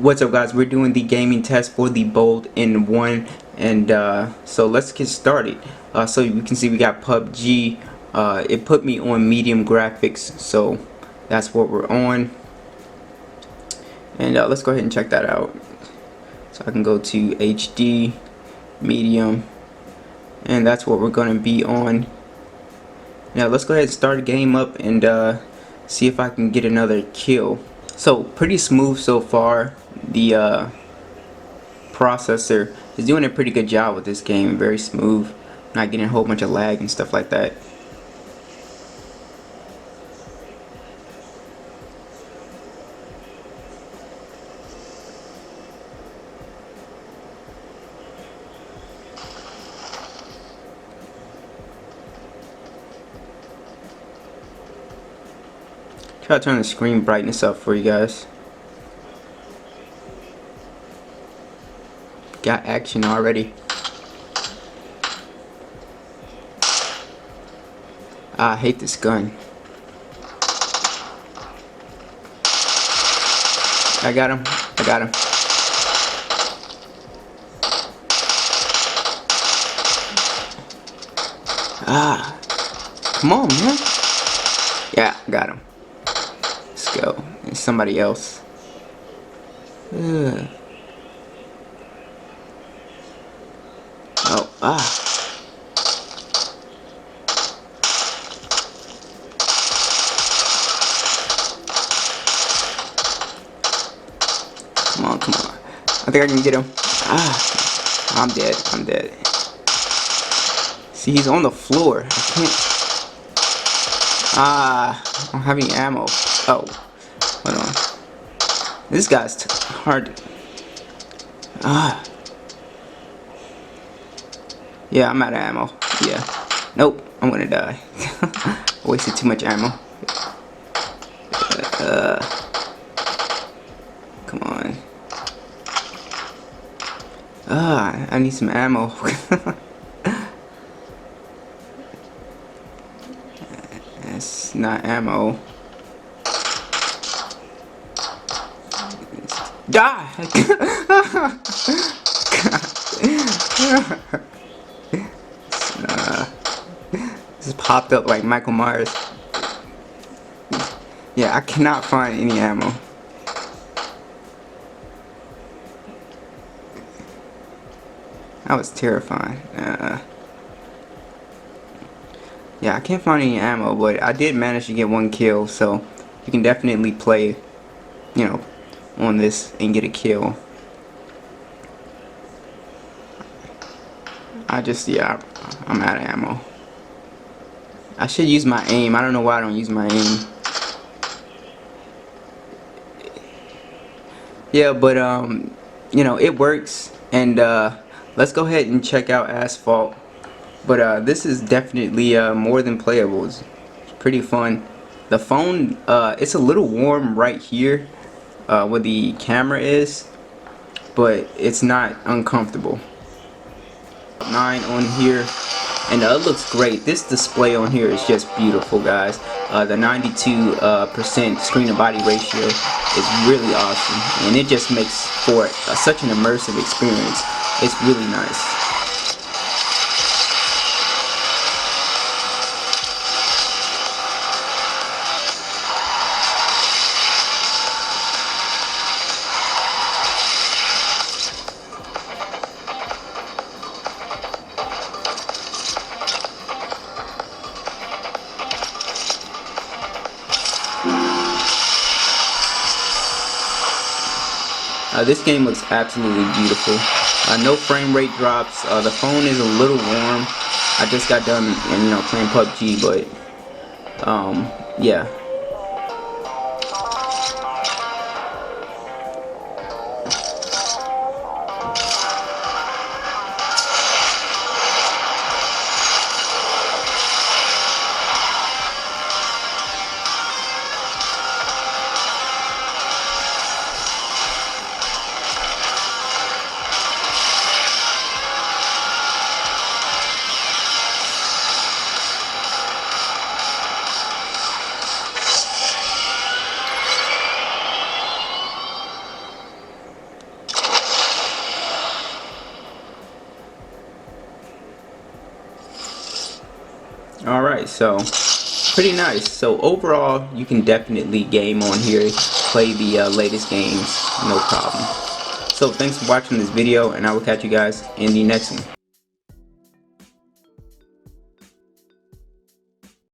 What's up, guys? We're doing the gaming test for the Bold in 1, and so let's get started. So you can see we got PUBG. It put me on medium graphics, so that's what we're on. And let's go ahead and check that out. So I can go to HD, medium, and that's what we're going to be on. Now let's go ahead and start a game up and see if I can get another kill. So pretty smooth so far. The processor is doing a pretty good job with this game. Very smooth, not getting a whole bunch of lag and stuff like that. Try to turn the screen brightness up for you guys. Got action already. I hate this gun. I got him. I got him. Ah, come on, man. Yeah, got him. Let's go. It's somebody else. Ugh. Oh, Come on, come on. I think I can get him. I'm dead. I'm dead. See, he's on the floor. I can't. I don't have any ammo. Oh, hold on. This guy's hard. Yeah, I'm out of ammo. Yeah. Nope, I'm gonna die. I wasted too much ammo. Come on. I need some ammo. That's not ammo. Die! Just popped up like Michael Myers. Yeah, I cannot find any ammo. That was terrifying. Yeah, I can't find any ammo, but I did manage to get one kill, so you can definitely play, you know, on this and get a kill. Yeah, I'm out of ammo. I should use my aim. I don't know why I don't use my aim. Yeah, but you know, it works. And let's go ahead and check out Asphalt. But this is definitely more than playable. It's pretty fun. The phone, it's a little warm right here where the camera is, but it's not uncomfortable. 9 on here, and it looks great. This display on here is just beautiful, guys. The 92% screen to body ratio is really awesome, and it just makes for such an immersive experience. It's really nice. This game looks absolutely beautiful. No frame rate drops. The phone is a little warm. I just got done, playing PUBG, but yeah. Alright, so pretty nice. So overall, you can definitely game on here, play the latest games, no problem. So thanks for watching this video, and I will catch you guys in the next one.